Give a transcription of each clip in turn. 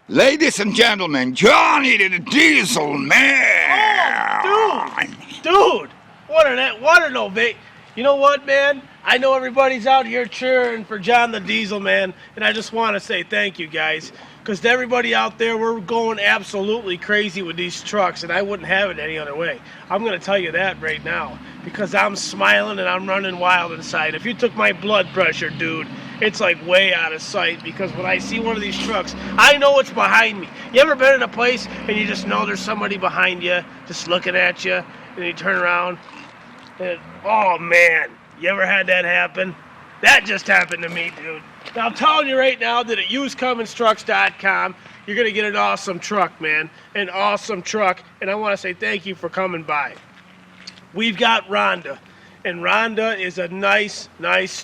Ladies and gentlemen, Johnny the Diesel Man. Oh, dude, what an ovation. You know what, man? I know everybody's out here cheering for John the Diesel Man, and I just want to say thank you, guys. Because to everybody out there, we're going absolutely crazy with these trucks, and I wouldn't have it any other way. I'm going to tell you that right now, because I'm smiling and I'm running wild inside. If you took my blood pressure, dude, it's like way out of sight, because when I see one of these trucks, I know what's behind me. You ever been in a place and you just know there's somebody behind you just looking at you, and you turn around and, oh man, you ever had that happen? That just happened to me, dude. Now I'm telling you right now that at usedcumminstrucks.com, you're going to get an awesome truck, man. An awesome truck, and I want to say thank you for coming by. We've got Rhonda, and Rhonda is a nice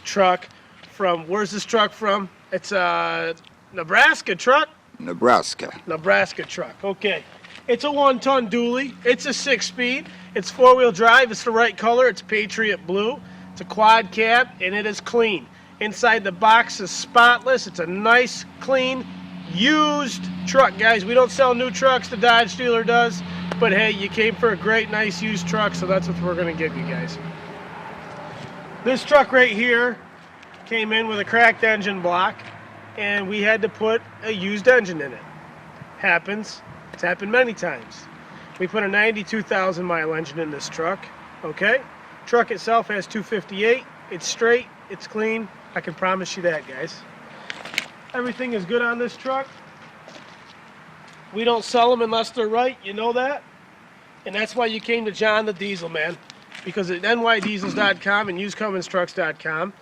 truck from, where's this truck from? It's a Nebraska truck? Nebraska truck, okay. It's a 1-ton dually. It's a 6-speed. It's 4-wheel drive. It's the right color. It's Patriot Blue. It's a quad cab, and it is clean. Inside the box is spotless. It's a nice, clean, used truck, guys. We don't sell new trucks. The Dodge dealer does. But, hey, you came for a great, nice, used truck, so that's what we're going to give you guys. This truck right here came in with a cracked engine block, and we had to put a used engine in it. Happens. It's happened many times. We put a 92,000 mile engine in this truck, okay? Truck itself has 258. It's straight. It's clean. I can promise you that, guys. Everything is good on this truck. We don't sell them unless they're right. You know that? And that's why you came to John the Diesel Man, because at nydiesels.com and usedcumminstrucks.com,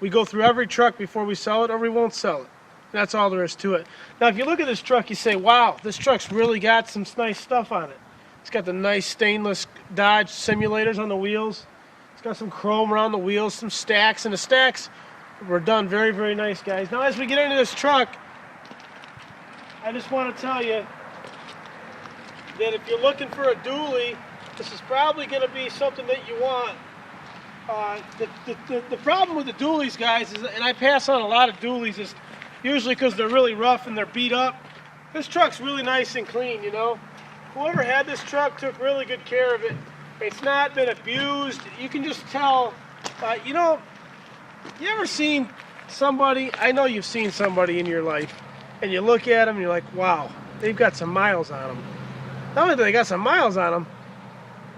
we go through every truck before we sell it or we won't sell it. That's all there is to it. Now, if you look at this truck, you say, wow, this truck's really got some nice stuff on it. It's got the nice stainless Dodge simulators on the wheels. It's got some chrome around the wheels, some stacks, and the stacks were done very, very nice, guys. Now, as we get into this truck, I just want to tell you that if you're looking for a dually, this is probably going to be something that you want. The problem with the dualies, guys, is, and I pass on a lot of dualies, is usually because they're really rough and they're beat up. This truck's really nice and clean, you know. Whoever had this truck took really good care of it. It's not been abused. You can just tell. You know, you ever seen somebody, I know you've seen somebody in your life, and you look at them and you're like, wow, they've got some miles on them. Not only do they got some miles on them,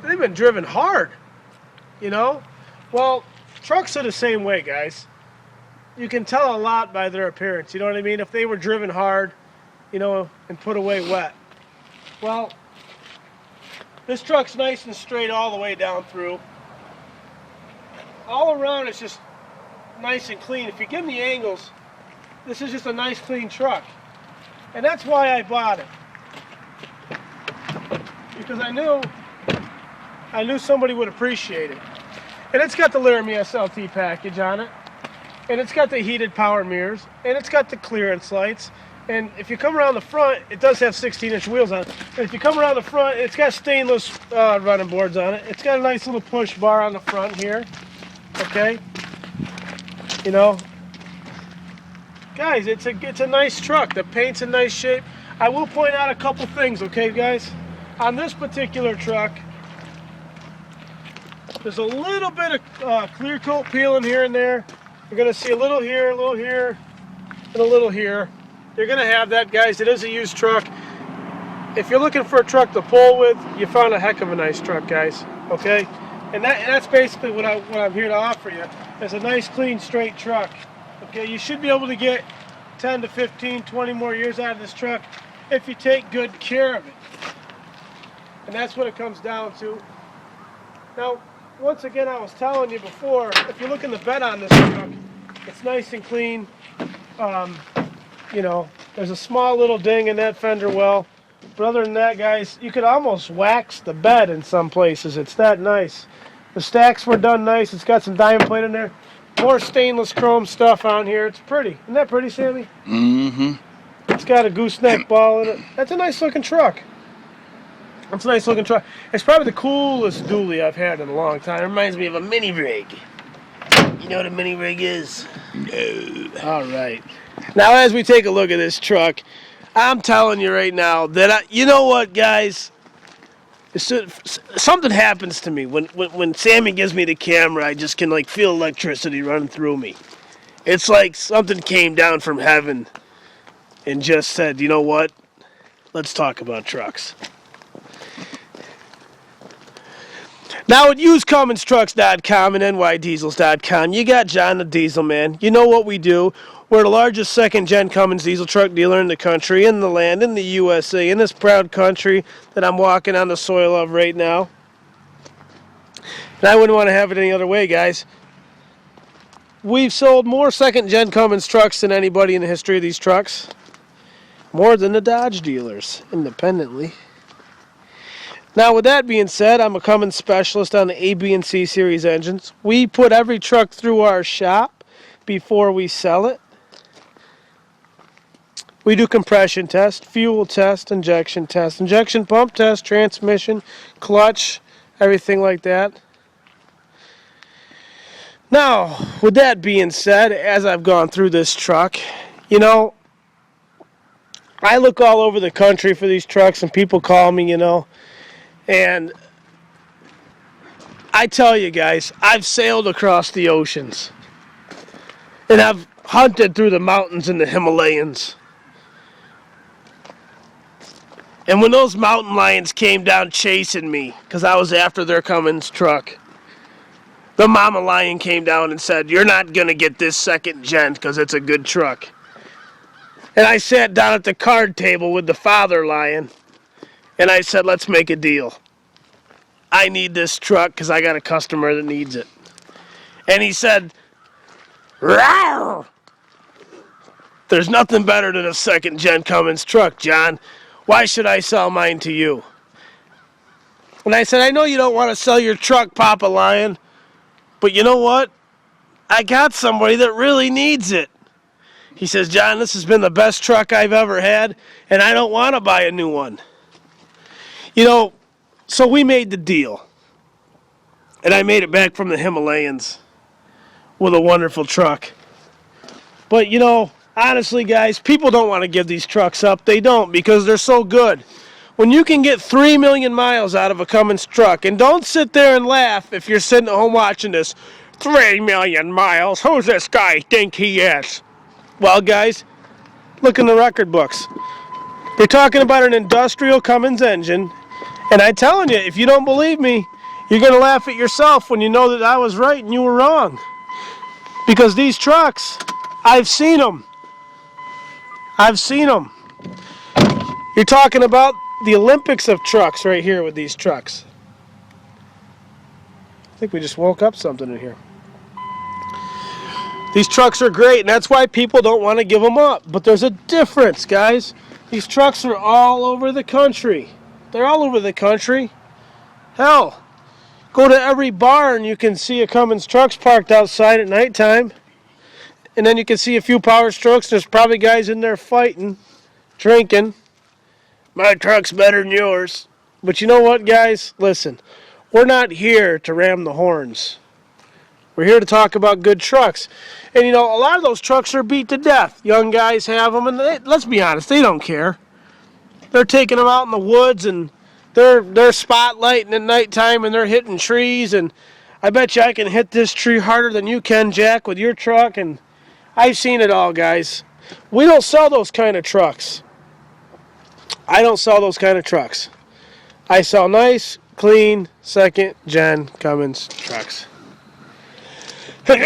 they've been driven hard, you know. Well, trucks are the same way, guys. You can tell a lot by their appearance, you know what I mean? If they were driven hard, you know, and put away wet. Well, this truck's nice and straight all the way down through. All around it's just nice and clean. If you give them the angles, this is just a nice clean truck. And that's why I bought it. Because I knew somebody would appreciate it. And it's got the Laramie SLT package on it. And it's got the heated power mirrors, and it's got the clearance lights. And if you come around the front, it does have 16-inch wheels on it. And if you come around the front, it's got stainless running boards on it. It's got a nice little push bar on the front here. Okay? You know, guys, it's a nice truck. The paint's in nice shape. I will point out a couple things, okay, guys? On this particular truck, there's a little bit of clear coat peeling here and there. You're going to see a little here, and a little here. You're going to have that, guys. It is a used truck. If you're looking for a truck to pull with, you found a heck of a nice truck, guys. Okay? And that's basically what I'm here to offer you. It's a nice, clean, straight truck. Okay? You should be able to get 10 to 15, 20 more years out of this truck if you take good care of it. And that's what it comes down to. Now, once again, I was telling you before, if you look in the bed on this truck, it's nice and clean. You know, there's a small little ding in that fender well. But other than that, guys, you could almost wax the bed in some places. It's that nice. The stacks were done nice. It's got some diamond plate in there. More stainless chrome stuff on here. It's pretty. Isn't that pretty, Sammy? Mm-hmm. It's got a gooseneck ball in it. That's a nice looking truck. It's a nice looking truck. It's probably the coolest dually I've had in a long time. It reminds me of a mini rig. You know what a mini rig is? No. All right. Now, as we take a look at this truck, I'm telling you right now that you know what, guys? Something happens to me when Sammy gives me the camera. I just can like feel electricity running through me. It's like something came down from heaven and just said, you know what? Let's talk about trucks. Now at usedcumminstrucks.com and nydiesels.com, you got John the Diesel Man. You know what we do. We're the largest second-gen Cummins diesel truck dealer in the country, in the land, in the USA, in this proud country that I'm walking on the soil of right now. And I wouldn't want to have it any other way, guys. We've sold more second-gen Cummins trucks than anybody in the history of these trucks. More than the Dodge dealers, independently. Now, with that being said, I'm a Cummins specialist on the A, B, and C series engines. We put every truck through our shop before we sell it. We do compression test, fuel test, injection pump test, transmission, clutch, everything like that. Now, with that being said, as I've gone through this truck, you know, I look all over the country for these trucks and people call me, you know, and I tell you guys, I've sailed across the oceans and I've hunted through the mountains in the Himalayas. And when those mountain lions came down chasing me, because I was after their Cummins truck, the mama lion came down and said, "You're not going to get this second gen because it's a good truck." And I sat down at the card table with the father lion, and I said, "Let's make a deal. I need this truck because I got a customer that needs it." And he said, "Rawr! There's nothing better than a second gen Cummins truck, John. Why should I sell mine to you?" And I said, "I know you don't want to sell your truck, Papa Lion, but you know what? I got somebody that really needs it." He says, "John, this has been the best truck I've ever had, and I don't want to buy a new one." You know, so we made the deal. And I made it back from the Himalayas with a wonderful truck. But, you know, honestly, guys, people don't want to give these trucks up. They don't, because they're so good. When you can get 3 million miles out of a Cummins truck, and don't sit there and laugh if you're sitting at home watching this. 3 million miles? Who's this guy think he is? Well, guys, look in the record books. They're talking about an industrial Cummins engine. And I'm telling you, if you don't believe me, you're going to laugh at yourself when you know that I was right and you were wrong. Because these trucks, I've seen them. I've seen them. You're talking about the Olympics of trucks right here with these trucks. I think we just woke up something in here. These trucks are great, and that's why people don't want to give them up. But there's a difference, guys. These trucks are all over the country. They're all over the country. Hell, go to every bar and you can see a Cummins trucks parked outside at nighttime. And then you can see a few Power Strokes. There's probably guys in there fighting, drinking. My truck's better than yours. But you know what, guys? Listen, we're not here to ram the horns. We're here to talk about good trucks. And, you know, a lot of those trucks are beat to death. Young guys have them, and let's be honest, they don't care. They're taking them out in the woods, and they're spotlighting at nighttime, and they're hitting trees. And I bet you I can hit this tree harder than you can, Jack, with your truck. And I've seen it all, guys. We don't sell those kind of trucks. I don't sell those kind of trucks. I sell nice, clean, second-gen Cummins trucks. I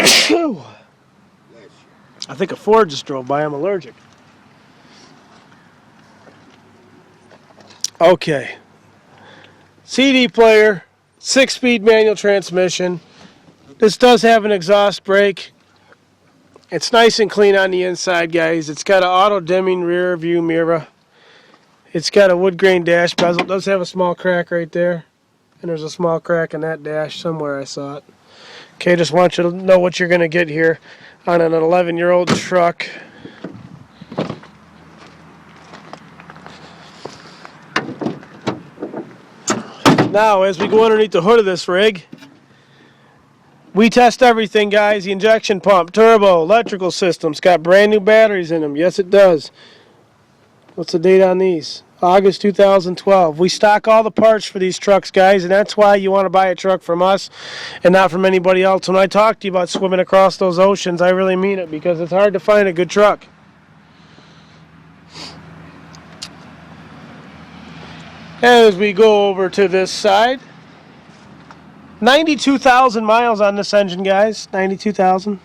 think a Ford just drove by. I'm allergic. Okay. CD player, 6-speed manual transmission. This does have an exhaust brake. It's nice and clean on the inside, guys. It's got an auto-dimming rear view mirror. It's got a wood grain dash bezel. It does have a small crack right there. And there's a small crack in that dash somewhere. I saw it. Okay, just want you to know what you're going to get here on an 11-year-old truck. Now, as we go underneath the hood of this rig, we test everything, guys. The injection pump, turbo, electrical systems, got brand new batteries in them. Yes, it does. What's the date on these? August 2012. We stock all the parts for these trucks, guys, and that's why you want to buy a truck from us and not from anybody else. When I talk to you about swimming across those oceans, I really mean it, because it's hard to find a good truck. As we go over to this side, 92,000 miles on this engine, guys. 92,000.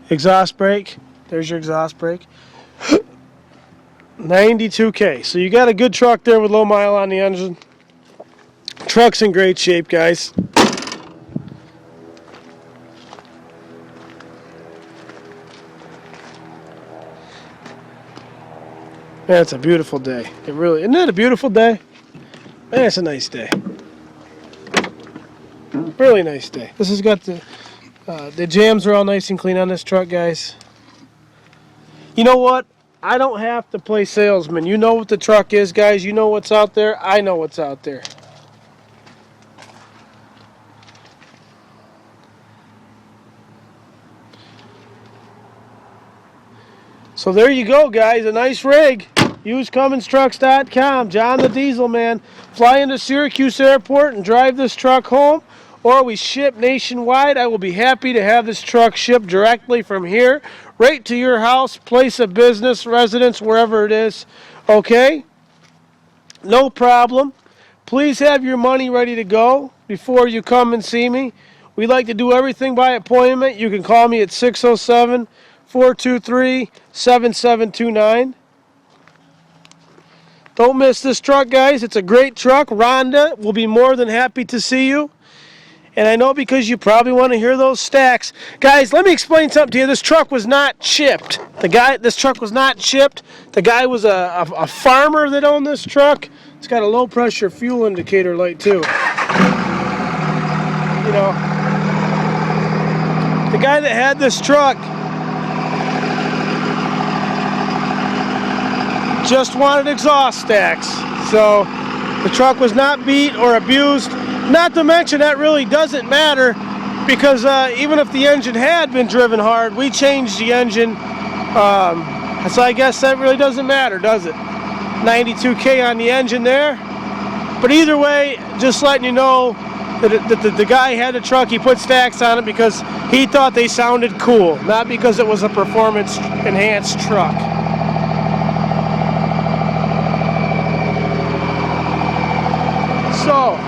Exhaust brake. There's your exhaust brake. 92K. So you got a good truck there with low mile on the engine. Truck's in great shape, guys. Man, it's a beautiful day. It really isn't it a beautiful day? Man, it's a nice day. Really nice day. This has got the jams are all nice and clean on this truck, guys. You know what? I don't have to play salesman. You know what the truck is, guys. You know what's out there. I know what's out there. So there you go, guys. A nice rig. Use CumminsTrucks.com. John the Diesel Man. Fly into Syracuse Airport and drive this truck home. Or we ship nationwide. I will be happy to have this truck shipped directly from here right to your house, place of business, residence, wherever it is. Okay? No problem. Please have your money ready to go before you come and see me. We like to do everything by appointment. You can call me at 607-423-7729. Don't miss this truck, guys. It's a great truck. Rhonda will be more than happy to see you. And I know, because you probably want to hear those stacks. Guys, let me explain something to you. This truck was not chipped. This truck was not chipped. The guy was a farmer that owned this truck. It's got a low pressure fuel indicator light too. You know, the guy that had this truck just wanted exhaust stacks. So the truck was not beat or abused. Not to mention, that really doesn't matter, because even if the engine had been driven hard, we changed the engine. So I guess that really doesn't matter, does it? 92K on the engine there. But either way, just letting you know that the guy had a truck, he put stacks on it because he thought they sounded cool, not because it was a performance-enhanced truck. So,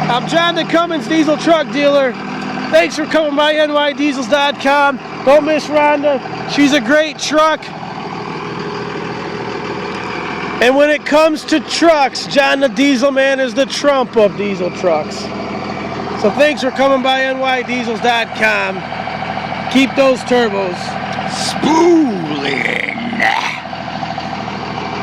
I'm John the Cummins Diesel Truck Dealer. Thanks for coming by nydiesels.com. Don't miss Rhonda. She's a great truck. And when it comes to trucks, John the Diesel Man is the Trump of diesel trucks. So thanks for coming by nydiesels.com. Keep those turbos Spooling.